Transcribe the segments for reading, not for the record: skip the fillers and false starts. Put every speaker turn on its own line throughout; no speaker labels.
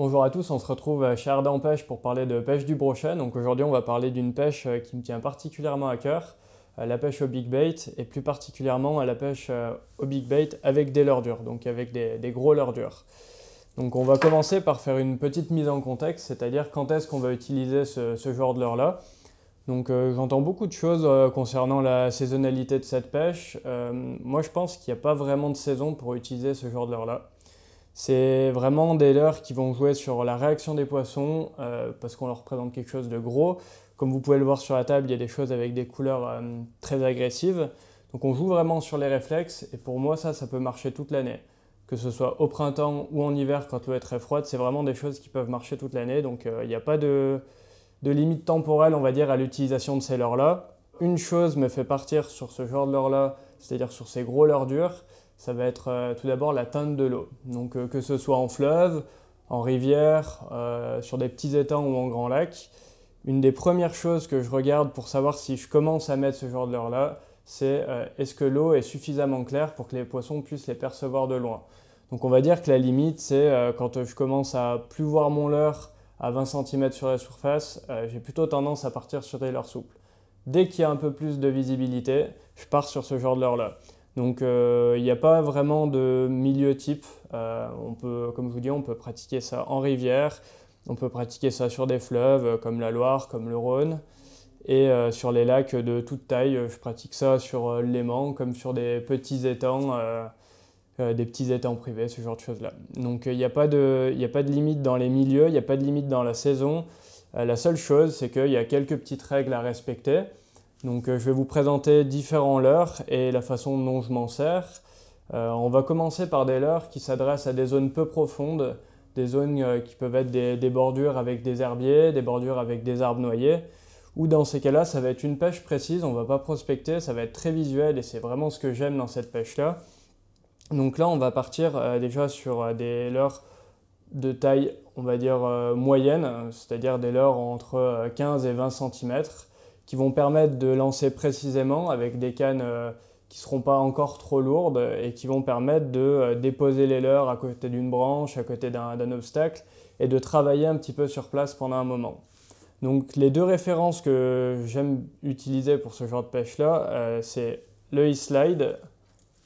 Bonjour à tous, on se retrouve chez Ardent Pêche pour parler de pêche du brochet. Donc aujourd'hui on va parler d'une pêche qui me tient particulièrement à cœur, la pêche au big bait et plus particulièrement à la pêche au big bait avec des leurres dures, donc avec des gros leurres durs. Donc on va commencer par faire une petite mise en contexte, c'est-à-dire quand est-ce qu'on va utiliser ce genre de leurre-là. Donc j'entends beaucoup de choses concernant la saisonnalité de cette pêche. Moi je pense qu'il n'y a pas vraiment de saison pour utiliser ce genre de leurre-là. C'est vraiment des leurres qui vont jouer sur la réaction des poissons parce qu'on leur représente quelque chose de gros. Comme vous pouvez le voir sur la table, il y a des choses avec des couleurs très agressives. Donc on joue vraiment sur les réflexes et pour moi ça peut marcher toute l'année. Que ce soit au printemps ou en hiver quand l'eau est très froide, c'est vraiment des choses qui peuvent marcher toute l'année. Donc il n'y a pas de limite temporelle, on va dire, à l'utilisation de ces leurres-là. Une chose me fait partir sur ce genre de leurre-là, c'est-à-dire sur ces gros leurres durs, ça va être tout d'abord la teinte de l'eau. Donc que ce soit en fleuve, en rivière, sur des petits étangs ou en grands lacs, une des premières choses que je regarde pour savoir si je commence à mettre ce genre de leurre-là, c'est est-ce que l'eau est suffisamment claire pour que les poissons puissent les percevoir de loin. Donc on va dire que la limite, c'est quand je commence à plus voir mon leurre à 20 cm sur la surface, j'ai plutôt tendance à partir sur des leurres souples. Dès qu'il y a un peu plus de visibilité, je pars sur ce genre de leurre-là. Donc il n'y a pas vraiment de milieu type. Comme je vous dis, on peut pratiquer ça en rivière, on peut pratiquer ça sur des fleuves comme la Loire, comme le Rhône, et sur les lacs de toute taille. Je pratique ça sur le Léman, comme sur des petits étangs, des petits étangs privés, ce genre de choses-là. Donc il n'y a pas de limite dans les milieux, il n'y a pas de limite dans la saison. La seule chose, c'est qu'il y a quelques petites règles à respecter. Donc je vais vous présenter différents leurres et la façon dont je m'en sers. On va commencer par des leurres qui s'adressent à des zones peu profondes, des zones qui peuvent être des bordures avec des herbiers, des bordures avec des arbres noyés, ou dans ces cas-là, ça va être une pêche précise, on ne va pas prospecter, ça va être très visuel et c'est vraiment ce que j'aime dans cette pêche-là. Donc là, on va partir déjà sur des leurres de taille, on va dire, moyenne, c'est-à-dire des leurres entre 15 et 20 cm, qui vont permettre de lancer précisément avec des cannes qui ne seront pas encore trop lourdes et qui vont permettre de déposer les leurres à côté d'une branche, à côté d'un obstacle et de travailler un petit peu sur place pendant un moment. Donc les deux références que j'aime utiliser pour ce genre de pêche-là, c'est le E-Slide,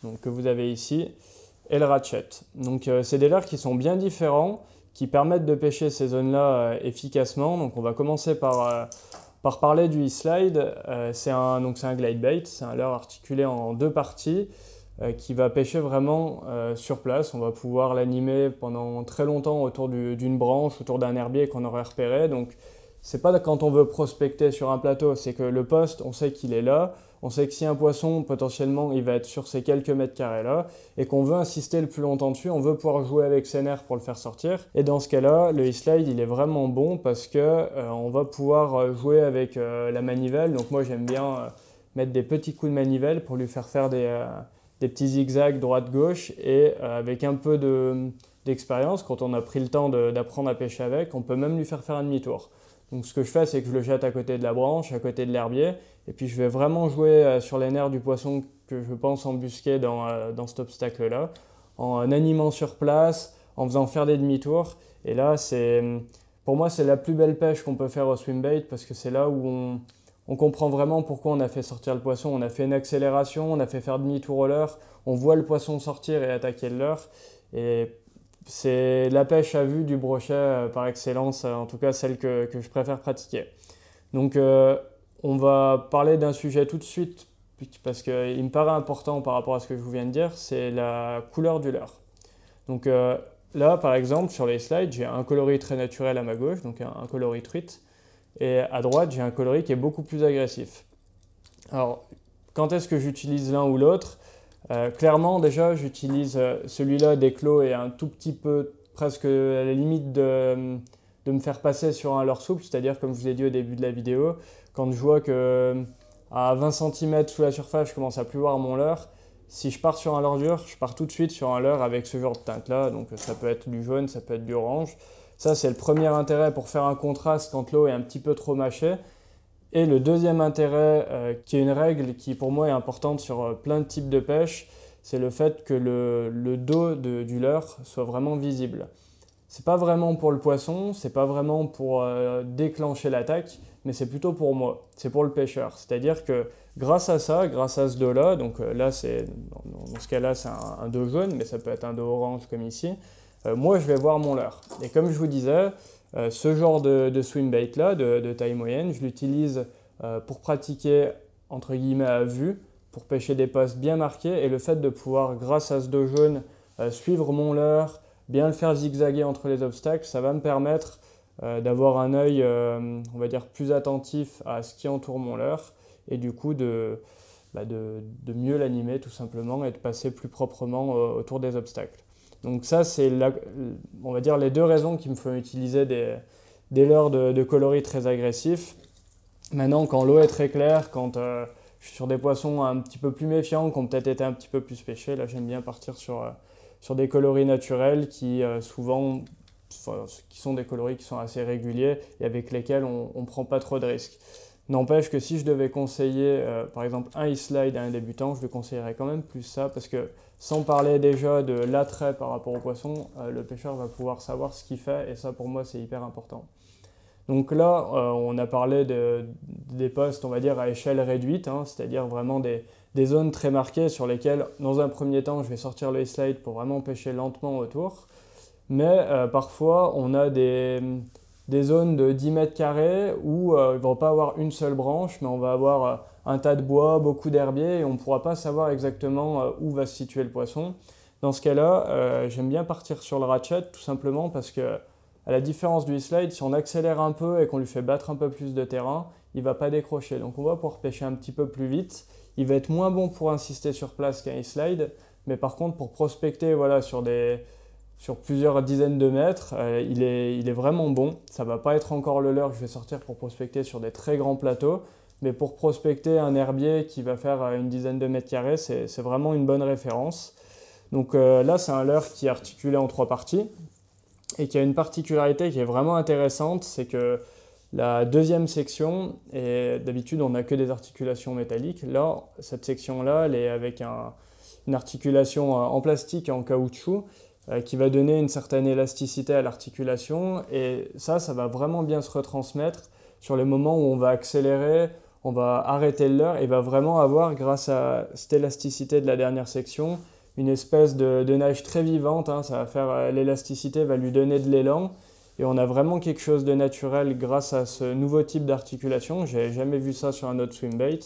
donc, que vous avez ici, et le ratchet. Donc c'est des leurres qui sont bien différents, qui permettent de pêcher ces zones-là efficacement. Donc on va commencer par parler du E-Slide. C'est un glide bait, c'est un leurre articulé en deux parties qui va pêcher vraiment sur place. On va pouvoir l'animer pendant très longtemps autour d'une branche, autour d'un herbier qu'on aurait repéré. Donc c'est pas quand on veut prospecter sur un plateau, c'est que le poste, on sait qu'il est là. On sait que si un poisson, potentiellement, il va être sur ces quelques mètres carrés là, et qu'on veut insister le plus longtemps dessus, on veut pouvoir jouer avec ses nerfs pour le faire sortir. Et dans ce cas-là, le E-Slide, il est vraiment bon parce que on va pouvoir jouer avec la manivelle. Donc moi, j'aime bien mettre des petits coups de manivelle pour lui faire des petits zigzags droite-gauche. Et avec un peu d'expérience, quand on a pris le temps d'apprendre à pêcher avec, on peut même lui faire un demi-tour. Donc ce que je fais, c'est que je le jette à côté de la branche, à côté de l'herbier, et puis je vais vraiment jouer sur les nerfs du poisson que je pense embusquer dans cet obstacle-là, en animant sur place, en faisant faire des demi-tours. Et là, pour moi, c'est la plus belle pêche qu'on peut faire au swimbait, parce que c'est là où on comprend vraiment pourquoi on a fait sortir le poisson. On a fait une accélération, on a fait faire demi-tour au leurre, on voit le poisson sortir et attaquer le leurre. Et c'est la pêche à vue du brochet par excellence, en tout cas celle que je préfère pratiquer. Donc on va parler d'un sujet tout de suite parce qu'il me paraît important par rapport à ce que je vous viens de dire, c'est la couleur du leurre. Donc là par exemple sur les slides, j'ai un coloris très naturel à ma gauche, donc un coloris truite, et à droite j'ai un coloris qui est beaucoup plus agressif. Alors quand est-ce que j'utilise l'un ou l'autre ? Clairement, déjà, j'utilise celui-là d'éclos et un tout petit peu, presque à la limite de me faire passer sur un leurre souple, c'est-à-dire, comme je vous ai dit au début de la vidéo, quand je vois que à 20 cm sous la surface, je commence à plus voir mon leurre, si je pars sur un leurre dur, je pars tout de suite sur un leurre avec ce genre de teinte-là, donc ça peut être du jaune, ça peut être du orange. Ça, c'est le premier intérêt pour faire un contraste quand l'eau est un petit peu trop mâchée. Et le deuxième intérêt, qui est une règle qui pour moi est importante sur plein de types de pêche, c'est le fait que le dos du leurre soit vraiment visible. c'est pas vraiment pour le poisson, c'est pas vraiment pour déclencher l'attaque, mais c'est plutôt pour moi, c'est pour le pêcheur. C'est-à-dire que grâce à ça, grâce à ce dos-là, donc là dans ce cas-là c'est un dos jaune, mais ça peut être un dos orange comme ici, moi je vais voir mon leurre. Et comme je vous disais, ce genre de swim bait là, de taille moyenne, je l'utilise pour pratiquer entre guillemets à vue, pour pêcher des postes bien marqués, et le fait de pouvoir, grâce à ce dos jaune, suivre mon leurre, bien le faire zigzaguer entre les obstacles, ça va me permettre d'avoir un œil, on va dire, plus attentif à ce qui entoure mon leurre, et du coup de mieux l'animer tout simplement, et de passer plus proprement autour des obstacles. Donc ça, c'est, on va dire, les deux raisons qui me font utiliser des leurres de coloris très agressifs. Maintenant, quand l'eau est très claire, quand je suis sur des poissons un petit peu plus méfiants, qui ont peut-être été un petit peu plus pêchés, là j'aime bien partir sur des coloris naturels qui souvent, qui sont des coloris qui sont assez réguliers et avec lesquels on ne prend pas trop de risques. N'empêche que si je devais conseiller par exemple un e-slide à un débutant, je le conseillerais quand même plus ça, parce que sans parler déjà de l'attrait par rapport au poisson, le pêcheur va pouvoir savoir ce qu'il fait, et ça pour moi c'est hyper important. Donc là, on a parlé des postes, on va dire, à échelle réduite, hein, c'est-à-dire vraiment des zones très marquées sur lesquelles, dans un premier temps, je vais sortir le slide pour vraiment pêcher lentement autour. Mais parfois, on a des zones de 10 mètres carrés où il ne va pas avoir une seule branche, mais on va avoir un tas de bois, beaucoup d'herbiers, et on ne pourra pas savoir exactement où va se situer le poisson. Dans ce cas-là, j'aime bien partir sur le ratchet, tout simplement parce que, à la différence du e-slide, si on accélère un peu et qu'on lui fait battre un peu plus de terrain, il ne va pas décrocher. Donc on va pouvoir pêcher un petit peu plus vite. Il va être moins bon pour insister sur place qu'un e-slide, mais par contre pour prospecter voilà, sur plusieurs dizaines de mètres, il est vraiment bon. Ça ne va pas être encore le leurre que je vais sortir pour prospecter sur des très grands plateaux, mais pour prospecter un herbier qui va faire une dizaine de mètres carrés, c'est vraiment une bonne référence. Donc là, c'est un leurre qui est articulé en 3 parties. Et qui a une particularité qui est vraiment intéressante, c'est que la deuxième section, et d'habitude on n'a que des articulations métalliques, là, cette section-là, elle est avec une articulation en plastique et en caoutchouc qui va donner une certaine élasticité à l'articulation, et ça va vraiment bien se retransmettre sur les moments où on va accélérer, on va arrêter le leurre, et va vraiment avoir, grâce à cette élasticité de la dernière section, une espèce de nage très vivante, hein, ça va faire l'élasticité, va lui donner de l'élan, et on a vraiment quelque chose de naturel grâce à ce nouveau type d'articulation. J'ai jamais vu ça sur un autre swim bait.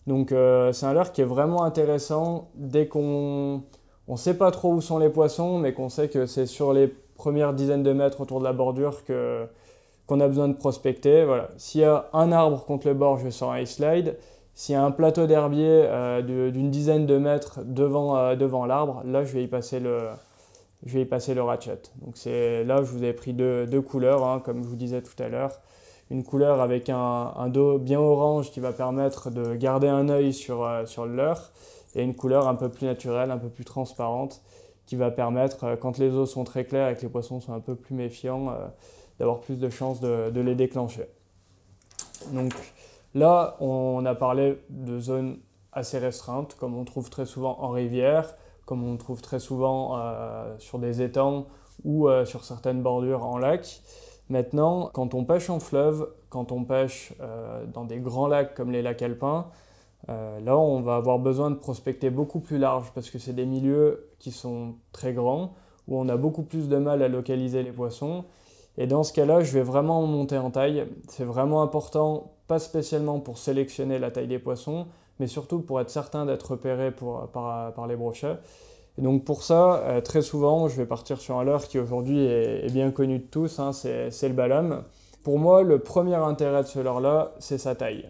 Donc c'est un leurre qui est vraiment intéressant dès qu'on ne sait pas trop où sont les poissons, mais qu'on sait que c'est sur les premières dizaines de mètres autour de la bordure qu'on a besoin de prospecter. Voilà. S'il y a un arbre contre le bord, je sors un slide. S'il y a un plateau d'herbier d'une dizaine de mètres devant l'arbre, là je vais y passer le ratchet. Donc là je vous ai pris deux couleurs, hein, comme je vous disais tout à l'heure. Une couleur avec un dos bien orange qui va permettre de garder un œil sur le leurre, et une couleur un peu plus naturelle, un peu plus transparente, qui va permettre, quand les eaux sont très claires et que les poissons sont un peu plus méfiants, d'avoir plus de chances de les déclencher. Donc là, on a parlé de zones assez restreintes, comme on trouve très souvent en rivière, comme on trouve très souvent sur des étangs ou sur certaines bordures en lac. Maintenant, quand on pêche en fleuve, quand on pêche dans des grands lacs comme les lacs alpins, là on va avoir besoin de prospecter beaucoup plus large, parce que c'est des milieux qui sont très grands, où on a beaucoup plus de mal à localiser les poissons. Et dans ce cas-là, je vais vraiment monter en taille. C'est vraiment important, pas spécialement pour sélectionner la taille des poissons, mais surtout pour être certain d'être repéré par les brochets. Et donc pour ça, très souvent, je vais partir sur un leurre qui aujourd'hui est bien connu de tous, hein, c'est le balame. Pour moi, le premier intérêt de ce leurre-là, c'est sa taille.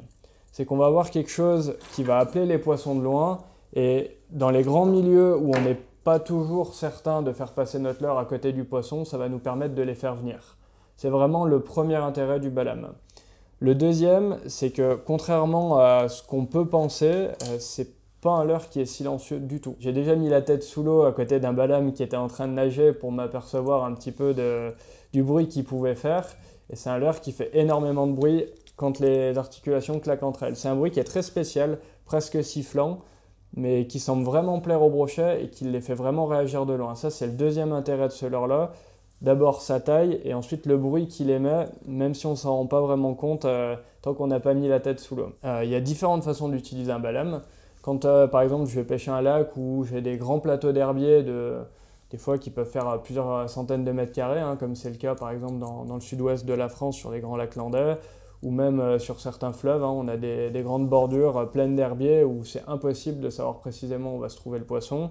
C'est qu'on va avoir quelque chose qui va appeler les poissons de loin, et dans les grands milieux où on n'est pas toujours certain de faire passer notre leurre à côté du poisson, ça va nous permettre de les faire venir. C'est vraiment le premier intérêt du balame. Le deuxième, c'est que contrairement à ce qu'on peut penser, c'est pas un leurre qui est silencieux du tout. J'ai déjà mis la tête sous l'eau à côté d'un balame qui était en train de nager pour m'apercevoir un petit peu du bruit qu'il pouvait faire, et c'est un leurre qui fait énormément de bruit quand les articulations claquent entre elles. C'est un bruit qui est très spécial, presque sifflant, mais qui semble vraiment plaire aux brochets et qui les fait vraiment réagir de loin. Ça, c'est le deuxième intérêt de ce leurre-là. d'abord sa taille et ensuite le bruit qu'il émet, même si on ne s'en rend pas vraiment compte tant qu'on n'a pas mis la tête sous l'eau. Il y a différentes façons d'utiliser un balame. Quand par exemple je vais pêcher un lac où j'ai des grands plateaux d'herbier des fois qui peuvent faire plusieurs centaines de mètres carrés, hein, comme c'est le cas par exemple dans le sud-ouest de la France sur les grands lacs landais, ou même sur certains fleuves, hein, on a des grandes bordures pleines d'herbier où c'est impossible de savoir précisément où va se trouver le poisson.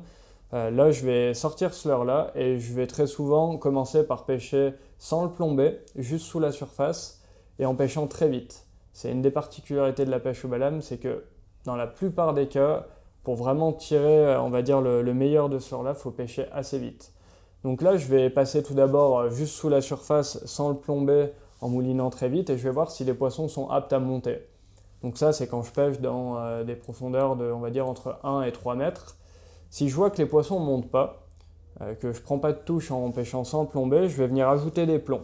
Là, je vais sortir ce leurre-là et je vais très souvent commencer par pêcher sans le plomber, juste sous la surface et en pêchant très vite. C'est une des particularités de la pêche au balame, c'est que dans la plupart des cas, pour vraiment tirer, on va dire, le meilleur de ce leurre-là, il faut pêcher assez vite. Donc là, je vais passer tout d'abord juste sous la surface sans le plomber en moulinant très vite et je vais voir si les poissons sont aptes à monter. Donc ça, c'est quand je pêche dans des profondeurs de, on va dire, entre 1 et 3 mètres. Si je vois que les poissons ne montent pas, que je ne prends pas de touche en pêchant sans plomber, je vais venir ajouter des plombs.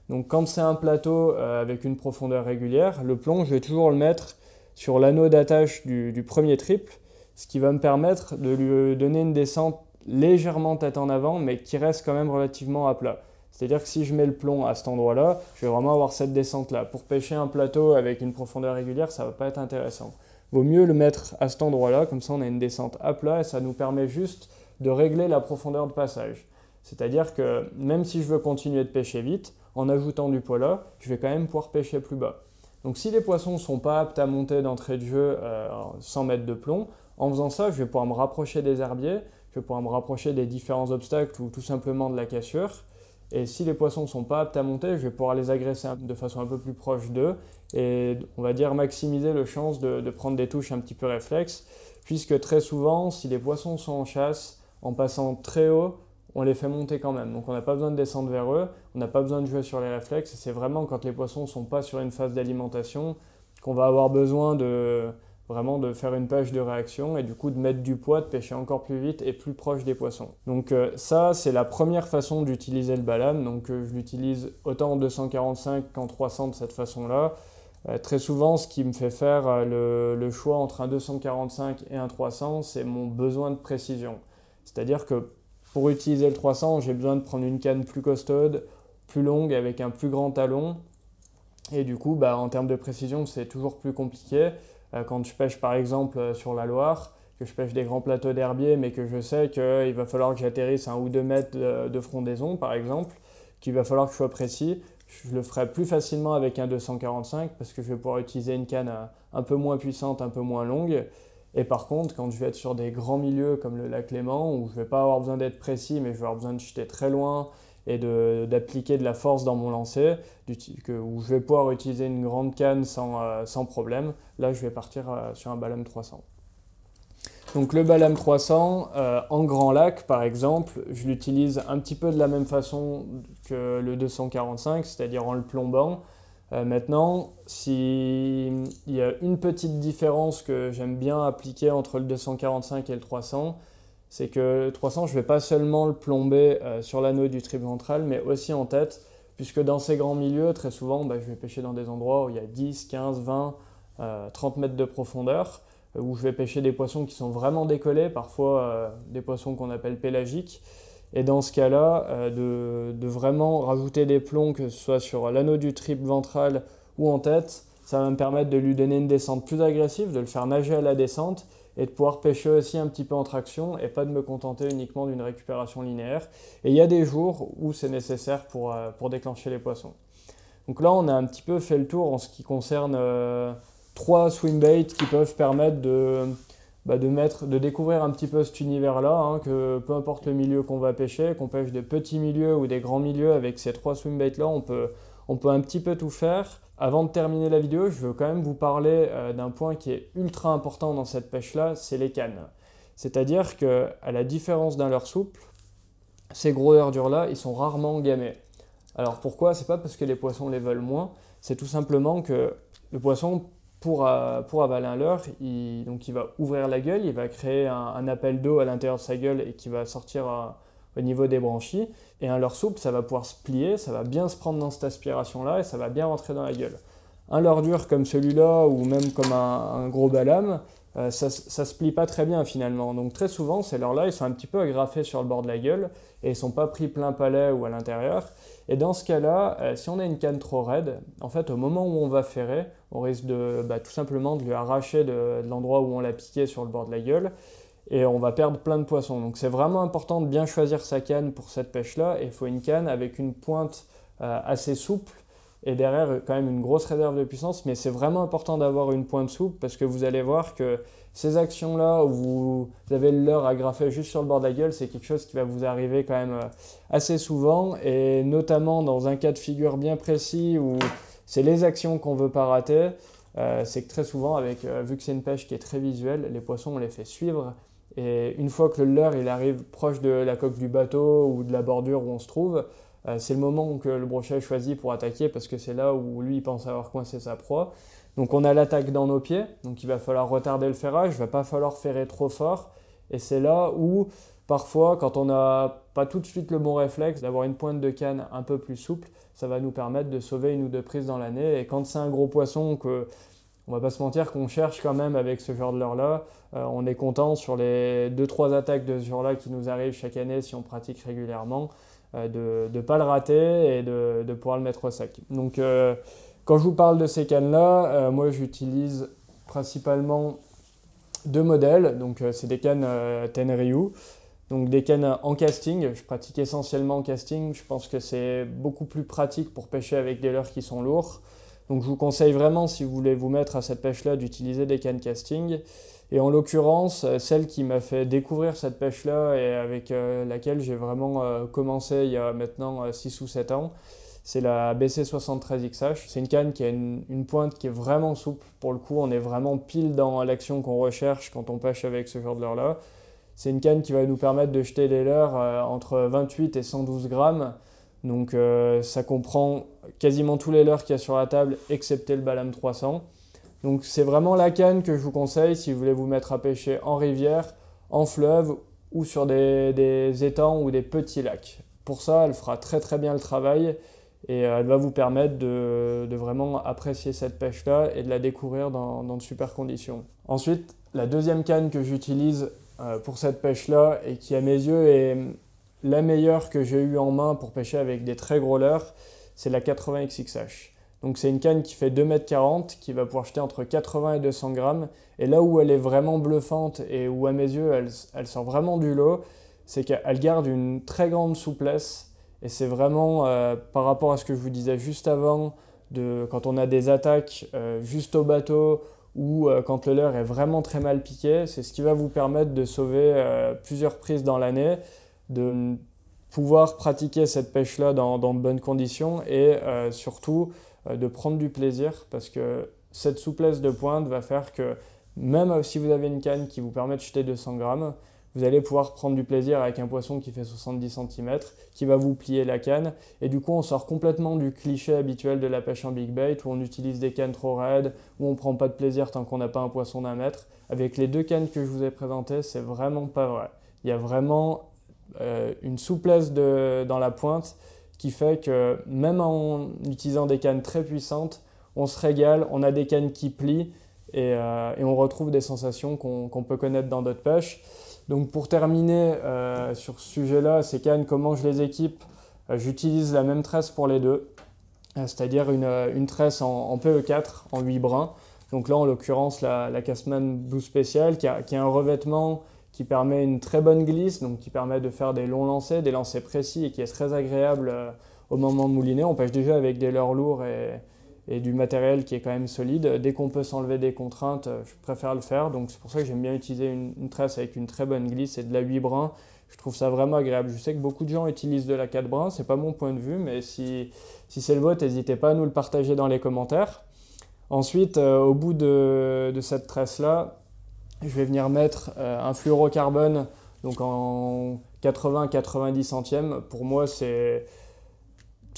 Donc quand c'est un plateau avec une profondeur régulière, le plomb, je vais toujours le mettre sur l'anneau d'attache du premier triple, ce qui va me permettre de lui donner une descente légèrement tête en avant, mais qui reste quand même relativement à plat. C'est-à-dire que si je mets le plomb à cet endroit-là, je vais vraiment avoir cette descente-là. Pour pêcher un plateau avec une profondeur régulière, ça ne va pas être intéressant. Vaut mieux le mettre à cet endroit-là, comme ça on a une descente à plat et ça nous permet juste de régler la profondeur de passage. C'est-à-dire que même si je veux continuer de pêcher vite, en ajoutant du poids là, je vais quand même pouvoir pêcher plus bas. Donc si les poissons ne sont pas aptes à monter d'entrée de jeu sans mettre de plomb, en faisant ça, je vais pouvoir me rapprocher des herbiers, je vais pouvoir me rapprocher des différents obstacles ou tout simplement de la cassure. Et si les poissons ne sont pas aptes à monter, je vais pouvoir les agresser de façon un peu plus proche d'eux et on va dire maximiser le chance de prendre des touches un petit peu réflexes, puisque très souvent, si les poissons sont en chasse, en passant très haut, on les fait monter quand même. Donc on n'a pas besoin de descendre vers eux, on n'a pas besoin de jouer sur les réflexes, et c'est vraiment quand les poissons ne sont pas sur une phase d'alimentation qu'on va avoir besoin vraiment de faire une pêche de réaction et du coup de mettre du poids, de pêcher encore plus vite et plus proche des poissons. Donc ça, c'est la première façon d'utiliser le balame. Donc je l'utilise autant en 245 qu'en 300 de cette façon-là. Très souvent, ce qui me fait faire le choix entre un 245 et un 300, c'est mon besoin de précision. C'est-à-dire que pour utiliser le 300, j'ai besoin de prendre une canne plus costaude, plus longue, avec un plus grand talon. Et du coup, en termes de précision, c'est toujours plus compliqué. Quand je pêche par exemple sur la Loire, que je pêche des grands plateaux d'herbier, mais que je sais qu'il va falloir que j'atterrisse 1 ou 2 mètres de frondaison par exemple, qu'il va falloir que je sois précis, je le ferai plus facilement avec un 245 parce que je vais pouvoir utiliser une canne un peu moins puissante, un peu moins longue. Et par contre, quand je vais être sur des grands milieux comme le lac Léman, où je ne vais pas avoir besoin d'être précis, mais je vais avoir besoin de jeter très loin et d'appliquer de la force dans mon lancer, où je vais pouvoir utiliser une grande canne sans problème, là je vais partir sur un balame 300. Donc le balame 300, en grand lac par exemple, je l'utilise un petit peu de la même façon que le 245, c'est-à-dire en le plombant. Maintenant, s'il y a une petite différence que j'aime bien appliquer entre le 245 et le 300, c'est que le 300, je ne vais pas seulement le plomber sur l'anneau du triple ventral, mais aussi en tête, puisque dans ces grands milieux, très souvent, je vais pêcher dans des endroits où il y a 10, 15, 20, 30 mètres de profondeur, où je vais pêcher des poissons qui sont vraiment décollés, parfois des poissons qu'on appelle pélagiques. Et dans ce cas-là, de vraiment rajouter des plombs, que ce soit sur l'anneau du triple ventral ou en tête, ça va me permettre de lui donner une descente plus agressive, de le faire nager à la descente et de pouvoir pêcher aussi un petit peu en traction et pas de me contenter uniquement d'une récupération linéaire. Et il y a des jours où c'est nécessaire pour déclencher les poissons. Donc là, on a un petit peu fait le tour en ce qui concerne 3 swimbaits qui peuvent permettre de découvrir un petit peu cet univers-là, que peu importe le milieu qu'on va pêcher, qu'on pêche des petits milieux ou des grands milieux, avec ces 3 swimbaits-là, on peut un petit peu tout faire. Avant de terminer la vidéo, je veux quand même vous parler d'un point qui est ultra important dans cette pêche-là, c'est les cannes. C'est-à-dire qu'à la différence d'un leurre souple, ces gros leurres durs-là, ils sont rarement gamés. Alors pourquoi? C'est pas parce que les poissons les veulent moins, c'est tout simplement que le poisson, pour avaler un leurre, il va ouvrir la gueule, il va créer un appel d'eau à l'intérieur de sa gueule et qui va sortir au niveau des branchies. Et un leurre souple, ça va pouvoir se plier, ça va bien se prendre dans cette aspiration-là et ça va bien rentrer dans la gueule. Un leurre dur comme celui-là ou même comme un gros balame, ça se plie pas très bien finalement. Donc très souvent, ces leurres-là, ils sont un petit peu agrafés sur le bord de la gueule et ils sont pas pris plein palais ou à l'intérieur. Et dans ce cas-là, si on a une canne trop raide, en fait, au moment où on va ferrer, on risque tout simplement de lui arracher de l'endroit où on l'a piqué sur le bord de la gueule et on va perdre plein de poissons. Donc c'est vraiment important de bien choisir sa canne pour cette pêche-là. Et il faut une canne avec une pointe assez souple et derrière quand même une grosse réserve de puissance. Mais c'est vraiment important d'avoir une pointe souple parce que vous allez voir que ces actions-là où vous avez le leurre agrafé juste sur le bord de la gueule, c'est quelque chose qui va vous arriver quand même assez souvent et notamment dans un cas de figure bien précis où c'est les actions qu'on ne veut pas rater. C'est que très souvent, vu que c'est une pêche qui est très visuelle, les poissons on les fait suivre et une fois que le leurre il arrive proche de la coque du bateau ou de la bordure où on se trouve, c'est le moment que le brochet est choisi pour attaquer parce que c'est là où lui il pense avoir coincé sa proie. Donc on a l'attaque dans nos pieds, donc il va falloir retarder le ferrage, il ne va pas falloir ferrer trop fort. Et c'est là où parfois quand on n'a pas tout de suite le bon réflexe d'avoir une pointe de canne un peu plus souple, ça va nous permettre de sauver une ou deux prises dans l'année. Et quand c'est un gros poisson on va pas se mentir qu'on cherche quand même avec ce genre de leurre-là, on est content sur les 2-3 attaques de ce genre-là qui nous arrivent chaque année si on pratique régulièrement, de ne pas le rater et de pouvoir le mettre au sac. Donc quand je vous parle de ces cannes-là, moi j'utilise principalement deux modèles. Donc c'est des cannes Tenryu, donc des cannes en casting. Je pratique essentiellement en casting. Je pense que c'est beaucoup plus pratique pour pêcher avec des leurres qui sont lourds. Donc je vous conseille vraiment, si vous voulez vous mettre à cette pêche-là, d'utiliser des cannes casting. Et en l'occurrence, celle qui m'a fait découvrir cette pêche-là et avec laquelle j'ai vraiment commencé il y a maintenant 6 ou 7 ans, c'est la BC73XH. C'est une canne qui a une pointe qui est vraiment souple. Pour le coup, on est vraiment pile dans l'action qu'on recherche quand on pêche avec ce genre de leurre-là. C'est une canne qui va nous permettre de jeter des leurres entre 28 et 112 grammes. Donc ça comprend quasiment tous les leurres qu'il y a sur la table, excepté le Balam 300. Donc c'est vraiment la canne que je vous conseille si vous voulez vous mettre à pêcher en rivière, en fleuve ou sur des étangs ou des petits lacs. Pour ça, elle fera très très bien le travail et elle va vous permettre de vraiment apprécier cette pêche-là et de la découvrir dans de super conditions. Ensuite, la deuxième canne que j'utilise pour cette pêche-là et qui à mes yeux est la meilleure que j'ai eue en main pour pêcher avec des très gros leurres, c'est la 80XXH. Donc c'est une canne qui fait 2,40 m, qui va pouvoir jeter entre 80 et 200 grammes. Et là où elle est vraiment bluffante et où à mes yeux elle sort vraiment du lot, c'est qu'elle garde une très grande souplesse. Et c'est vraiment par rapport à ce que je vous disais juste avant, quand on a des attaques juste au bateau ou quand le leurre est vraiment très mal piqué, c'est ce qui va vous permettre de sauver plusieurs prises dans l'année, de pouvoir pratiquer cette pêche-là dans de bonnes conditions et surtout de prendre du plaisir parce que cette souplesse de pointe va faire que même si vous avez une canne qui vous permet de jeter 200 grammes, vous allez pouvoir prendre du plaisir avec un poisson qui fait 70 cm, qui va vous plier la canne. Et du coup, on sort complètement du cliché habituel de la pêche en big bait où on utilise des cannes trop raides, où on ne prend pas de plaisir tant qu'on n'a pas un poisson d'1 mètre. Avec les deux cannes que je vous ai présentées, c'est vraiment pas vrai. Il y a vraiment une souplesse dans la pointe qui fait que même en utilisant des cannes très puissantes, on se régale, on a des cannes qui plient et on retrouve des sensations qu'on peut connaître dans d'autres pêches. Donc pour terminer sur ce sujet-là, ces cannes, comment je les équipe, j'utilise la même tresse pour les deux, c'est-à-dire une tresse en PE4, en 8 brins. Donc là, en l'occurrence, la Castman Blue Special qui a un revêtement qui permet une très bonne glisse, donc qui permet de faire des longs lancers, des lancers précis et qui est très agréable au moment de mouliner. On pêche déjà avec des leurres lourds et du matériel qui est quand même solide. Dès qu'on peut s'enlever des contraintes, je préfère le faire. Donc c'est pour ça que j'aime bien utiliser une tresse avec une très bonne glisse et de la 8 brins. Je trouve ça vraiment agréable. Je sais que beaucoup de gens utilisent de la 4 brins, c'est pas mon point de vue, mais si c'est le vôtre, n'hésitez pas à nous le partager dans les commentaires. Ensuite, au bout de cette tresse-là, je vais venir mettre un fluorocarbone donc en 80-90 centièmes. Pour moi, c'est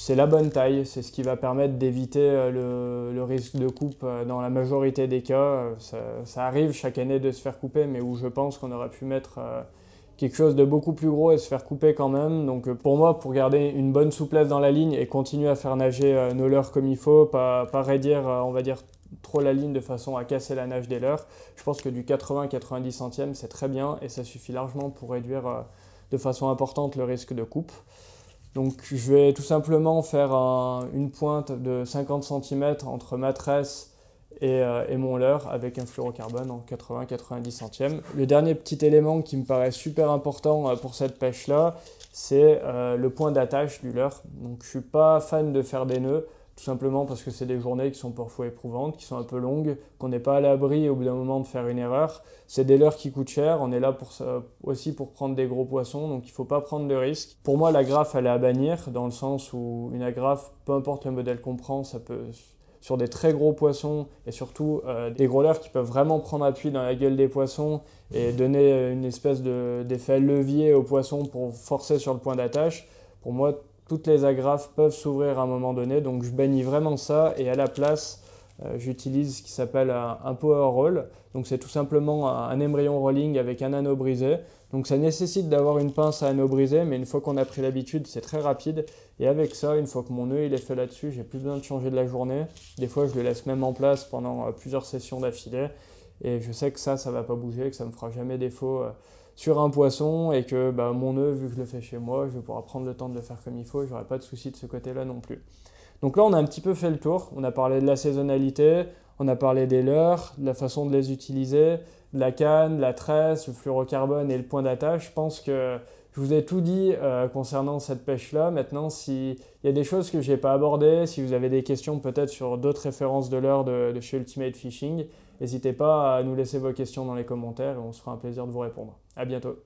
la bonne taille. C'est ce qui va permettre d'éviter le risque de coupe dans la majorité des cas. Ça arrive chaque année de se faire couper, mais où je pense qu'on aurait pu mettre quelque chose de beaucoup plus gros et se faire couper quand même. Donc pour moi, pour garder une bonne souplesse dans la ligne et continuer à faire nager nos leurres comme il faut, pas raidir, on va dire, trop la ligne de façon à casser la nage des leurres. Je pense que du 80-90 centièmes, c'est très bien et ça suffit largement pour réduire de façon importante le risque de coupe. Donc je vais tout simplement faire une pointe de 50 cm entre ma tresse et mon leurre avec un fluorocarbone en 80-90 centièmes. Le dernier petit élément qui me paraît super important pour cette pêche-là, c'est le point d'attache du leurre. Donc je ne suis pas fan de faire des nœuds, tout simplement parce que c'est des journées qui sont parfois éprouvantes, qui sont un peu longues, qu'on n'est pas à l'abri au bout d'un moment de faire une erreur. C'est des leurres qui coûtent cher, on est là aussi pour prendre des gros poissons, donc il ne faut pas prendre de risques. Pour moi, l'agrafe, elle est à bannir, dans le sens où une agrafe, peu importe le modèle qu'on prend, ça peut, sur des très gros poissons et surtout des gros leurres qui peuvent vraiment prendre appui dans la gueule des poissons et donner une espèce d'effet levier aux poissons pour forcer sur le point d'attache. Pour moi, toutes les agrafes peuvent s'ouvrir à un moment donné, donc je bannis vraiment ça et à la place, j'utilise ce qui s'appelle un power roll. Donc c'est tout simplement un embryon rolling avec un anneau brisé. Donc ça nécessite d'avoir une pince à anneau brisé, mais une fois qu'on a pris l'habitude, c'est très rapide. Et avec ça, une fois que mon nœud il est fait là-dessus, j'ai plus besoin de changer de la journée. Des fois, je le laisse même en place pendant plusieurs sessions d'affilée. Et je sais que ça va pas bouger, que ça me fera jamais défaut sur un poisson et que mon nœud, vu que je le fais chez moi, je vais pouvoir prendre le temps de le faire comme il faut. J'aurai pas de souci de ce côté-là non plus. Donc là, on a un petit peu fait le tour. On a parlé de la saisonnalité, on a parlé des leurres, de la façon de les utiliser, de la canne, la tresse, le fluorocarbone et le point d'attache. Je pense que je vous ai tout dit concernant cette pêche-là. Maintenant, s'il y a des choses que je n'ai pas abordées, si vous avez des questions peut-être sur d'autres références de leurres de chez Ultimate Fishing, n'hésitez pas à nous laisser vos questions dans les commentaires et on se fera un plaisir de vous répondre. À bientôt.